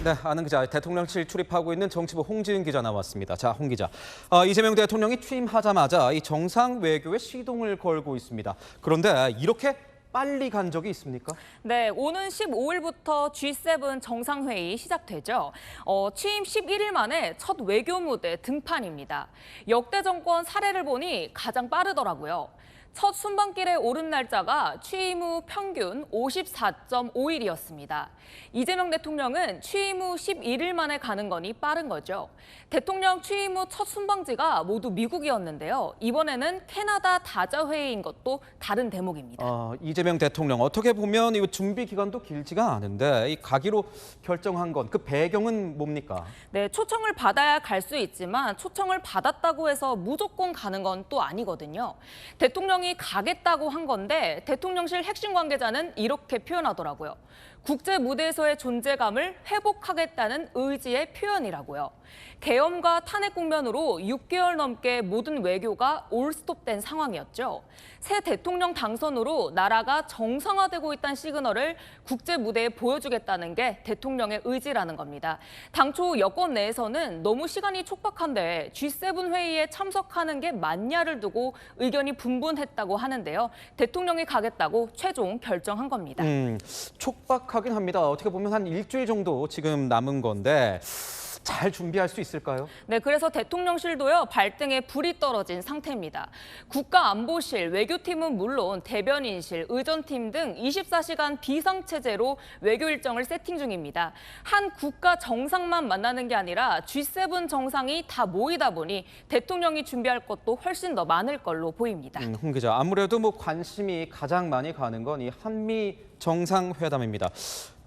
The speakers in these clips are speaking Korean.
네, 아는 기자, 대통령실 출입하고 있는 정치부 홍지은 기자 나왔습니다. 자, 홍 기자. 이재명 대통령이 취임하자마자 이 정상 외교에 시동을 걸고 있습니다. 그런데 이렇게 빨리 간 적이 있습니까? 네, 오는 15일부터 G7 정상회의 시작되죠. 취임 11일 만에 첫 외교 무대 등판입니다. 역대 정권 사례를 보니 가장 빠르더라고요. 첫 순방길에 오른 날짜가 취임 후 평균 54.5일이었습니다. 이재명 대통령은 취임 후 11일 만에 가는 거니 빠른 거죠. 대통령 취임 후 첫 순방지가 모두 미국이었는데요. 이번에는 캐나다 다자회의인 것도 다른 대목입니다. 이재명 대통령 어떻게 보면 이 준비 기간도 길지가 않은데 이 가기로 결정한 건 그 배경은 뭡니까? 네, 초청을 받아야 갈 수 있지만 초청을 받았다고 해서 무조건 가는 건 또 아니거든요. 대통령이 가겠다고 한 건데 대통령실 핵심 관계자는 이렇게 표현하더라고요. 국제 무대에서의 존재감을 회복하겠다는 의지의 표현이라고요. 계엄과 탄핵 국면으로 6개월 넘게 모든 외교가 올스톱된 상황이었죠. 새 대통령 당선으로 나라가 정상화되고 있다는 시그널을 국제 무대에 보여주겠다는 게 대통령의 의지라는 겁니다. 당초 여권 내에서는 너무 시간이 촉박한데 G7 회의에 참석하는 게 맞냐를 두고 의견이 분분했다고 하는데요. 대통령이 가겠다고 최종 결정한 겁니다. 촉박하긴 합니다. 어떻게 보면 한 일주일 정도 지금 남은 건데 잘 준비할 수 있을까요? 네, 그래서 대통령실도요, 발등에 불이 떨어진 상태입니다. 국가안보실, 외교팀은 물론 대변인실, 의전팀 등 24시간 비상체제로 외교 일정을 세팅 중입니다. 한 국가 정상만 만나는 게 아니라 G7 정상이 다 모이다 보니 대통령이 준비할 것도 훨씬 더 많을 걸로 보입니다. 홍 기자, 아무래도 관심이 가장 많이 가는 건 이 한미 정상회담입니다.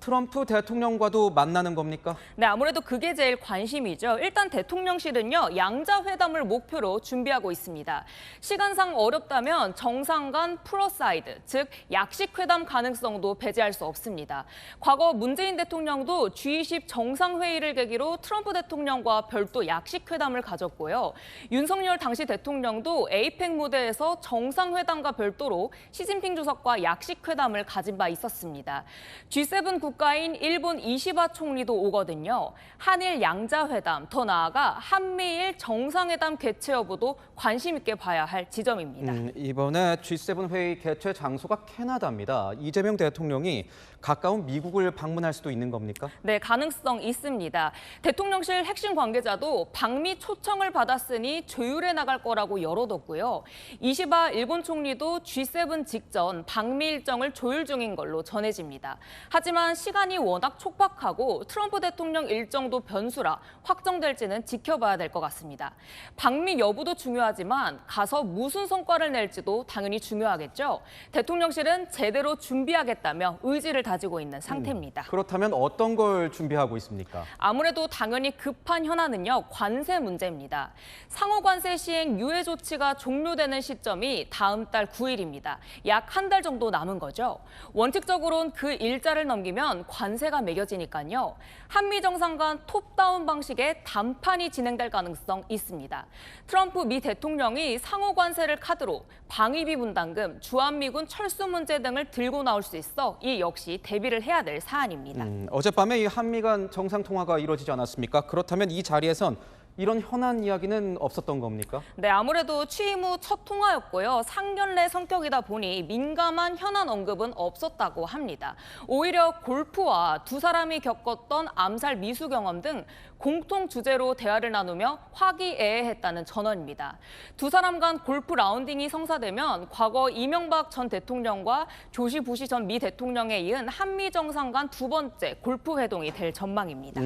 트럼프 대통령과도 만나는 겁니까? 네, 아무래도 그게 제일 관심이죠. 일단 대통령실은요, 양자회담을 목표로 준비하고 있습니다. 시간상 어렵다면 정상 간 플러사이드, 즉 약식회담 가능성도 배제할 수 없습니다. 과거 문재인 대통령도 G20 정상회의를 계기로 트럼프 대통령과 별도 약식회담을 가졌고요. 윤석열 당시 대통령도 에이펙 무대에서 정상회담과 별도로 시진핑 주석과 약식회담을 가진 바 있었습니다. G7 국가인 일본 이시바 총리도 오거든요. 한일 양자회담, 더 나아가 한미일 정상회담 개최 여부도 관심 있게 봐야 할 지점입니다. 이번에 G7 회의 개최 장소가 캐나다입니다. 이재명 대통령이 가까운 미국을 방문할 수도 있는 겁니까? 네, 가능성 있습니다. 대통령실 핵심 관계자도 방미 초청을 받았으니 조율해 나갈 거라고 열어뒀고요. 이시바 일본 총리도 G7 직전 방미 일정을 조율 중인 걸로 전해집니다. 하지만 시간이 워낙 촉박하고 트럼프 대통령 일정도 변수라 확정될지는 지켜봐야 될 것 같습니다. 방미 여부도 중요하지만 가서 무슨 성과를 낼지도 당연히 중요하겠죠. 대통령실은 제대로 준비하겠다며 의지를 다지고 있는 상태입니다. 그렇다면 어떤 걸 준비하고 있습니까? 아무래도 당연히 급한 현안은요, 관세 문제입니다. 상호 관세 시행 유예 조치가 종료되는 시점이 다음 달 9일입니다. 약 한 달 정도 남은 거죠. 원칙적으로는 그 일자를 넘기면 관세가 매겨지니까요. 한미 정상 간 톱다운 방식의 담판이 진행될 가능성 있습니다. 트럼프 미 대통령이 상호 관세를 카드로 방위비 분담금, 주한미군 철수 문제 등을 들고 나올 수 있어 이 역시 대비를 해야 될 사안입니다. 어젯밤에 이 한미 간 정상 통화가 이루어지지 않았습니까? 그렇다면 이 자리에선 이런 현안 이야기는 없었던 겁니까? 네, 아무래도 취임 후 첫 통화였고요. 상견례 성격이다 보니 민감한 현안 언급은 없었다고 합니다. 오히려 골프와 두 사람이 겪었던 암살 미수 경험 등 공통 주제로 대화를 나누며 화기애애했다는 전언입니다. 두 사람 간 골프 라운딩이 성사되면 과거 이명박 전 대통령과 조시 부시 전 미 대통령에 이은 한미 정상 간 두 번째 골프 회동이 될 전망입니다.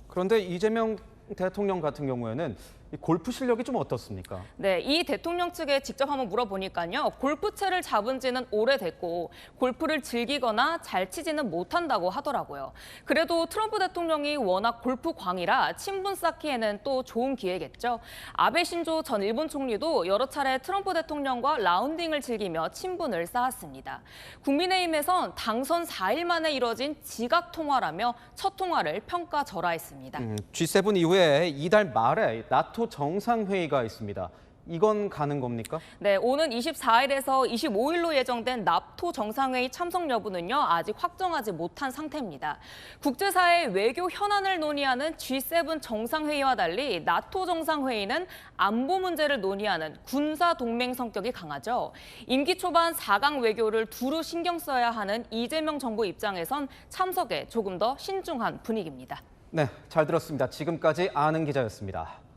그런데 이재명 대통령 같은 경우에는 이 골프 실력이 좀 어떻습니까? 네, 이 대통령 측에 직접 한번 물어보니까요. 골프채를 잡은 지는 오래됐고 골프를 즐기거나 잘 치지는 못한다고 하더라고요. 그래도 트럼프 대통령이 워낙 골프광이라 친분 쌓기에는 또 좋은 기회겠죠. 아베 신조 전 일본 총리도 여러 차례 트럼프 대통령과 라운딩을 즐기며 친분을 쌓았습니다. 국민의힘에선 당선 4일 만에 이뤄진 지각 통화라며 첫 통화를 평가절하했습니다. G7 이후에 이달 말에 나토 정상회의가 있습니다. 이건 가는 겁니까? 네, 오는 24일에서 25일로 예정된 나토 정상회의 참석 여부는요, 아직 확정하지 못한 상태입니다. 국제사회 외교 현안을 논의하는 G7 정상회의와 달리 나토 정상회의는 안보 문제를 논의하는 군사 동맹 성격이 강하죠. 임기 초반 4강 외교를 두루 신경 써야 하는 이재명 정부 입장에선 참석에 조금 더 신중한 분위기입니다. 네, 잘 들었습니다. 지금까지 아는 기자였습니다.